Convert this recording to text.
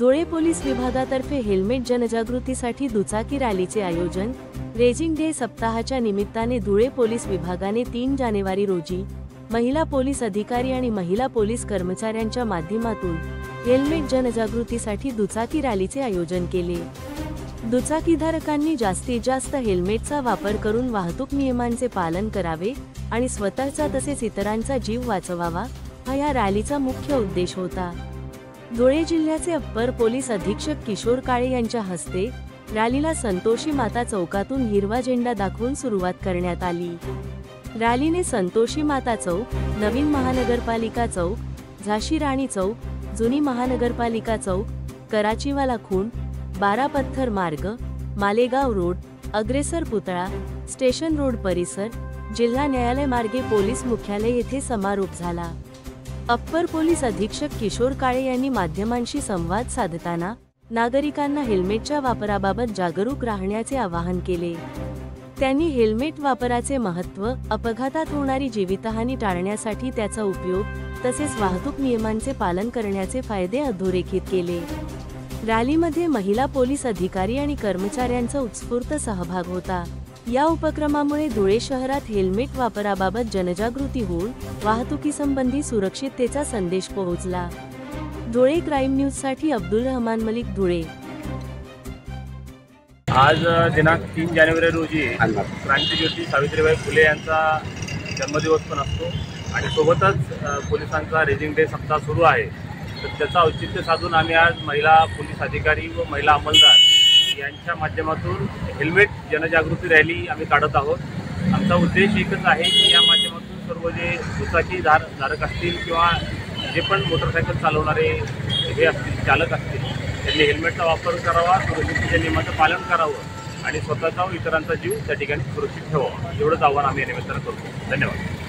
Dhule police विभागातर्फे helmet जनजागृतीसाठी दुचाकी रॅलीचे आयोजन। रेजिंग डे सप्ताहाच्या निमित्ताने धुळे पोलीस विभागाने 3 जानेवारी रोजी महिला पोलीस अधिकारी आणि महिला पोलीस कर्मचाऱ्यांच्या माध्यमातून हेल्मेट जनजागृतीसाठी दुचाकी रॅलीचे आयोजन केले। दुचाकीधारकांनी जास्तीत जास्त हेल्मेटचा वापर करून वाहतूक नियमांचे पालन करावे आणि स्वतःचा तसेच इतरांचा जीव वाचवावा, हा या रॅलीचा मुख्य उद्देश होता। धुळे जिल्ह्याचे अप्पर पोलीस अधीक्षक किशोर काळे यांच्या हस्ते रॅलीला संतोषी माता चौकातून हिरवा झेंडा दाखवून सुरुवात करण्यात आली। रॅलीने संतोषी माता चौक, नवीन महानगरपालिका चौक, झाशी राणी चौक, जुनी महानगरपालिका चौक, कराचीवाला खूण, 12 पत्थर मार्ग, मालेगाव रोड, अग्रेसर पुतळा, स्टेशन रोड परिसर, जिल्हा न्यायालय मार्गे पोलीस मुख्यालय येथे समारोप झाला। अप्पर पोलीस अधीक्षक किशोर काळे यांनी माध्यमांशी संवाद साधताना नागरिकांना हेल्मेटच्या वापराबाबत जागरूक राहण्याचे आवाहन केले। त्यांनी हेल्मेट वापराचे महत्त्व, अपघातात होणारी जीवितहानी टाळण्यासाठी त्याचा उपयोग, तसेच वाहतूक नियमांचे पालन करण्याचे फायदे अधोरेखित केले। रॅलीमध्ये महिला पोलीस अधिकारी आणि कर्मचाऱ्यांचा उत्स्फूर्त सहभाग होता। या उपक्रमामुळे धुळे शहरात हेल्मेट वापराबाबत जनजागृती होऊन वाहतुकीसंबंधी सुरक्षिततेचा संदेश पोहोचला। धुळे क्राईम न्यूजसाठी अब्दुल रहमान मलिक, धुळे। आज दिनांक 3 जानेवारी रोजी क्रांतिज्योती सावित्रीबाई फुले यांचा जन्मदिवस पण असतो आणि सोबतच पोलिसांचा रेजिंग डे सप्ताह सुरू आहे। तर त्याचा औचित्य साधून आम्ही आज महिला पोलीस अधिकारी व महिला अंमलदार यांच्या माध्यमातून हेल्मेट जनजागृती रॅली आम्ही काढत आहोत। आमचा उद्देश एकच आहे की या माध्यमातून सर्व जे दुचाकी धारक असतील किंवा जे पण मोटरसायकल चालवणारे हे असतील, चालक असतील, त्यांनी हेल्मेटचा वापर करावा, सुरक्षिततेच्या नियमांचं पालन करावं आणि स्वतःचा व इतरांचा जीव त्या ठिकाणी सुरक्षित ठेवावा, एवढंच आव्हान आम्ही या निमित्तानं करतो। धन्यवाद।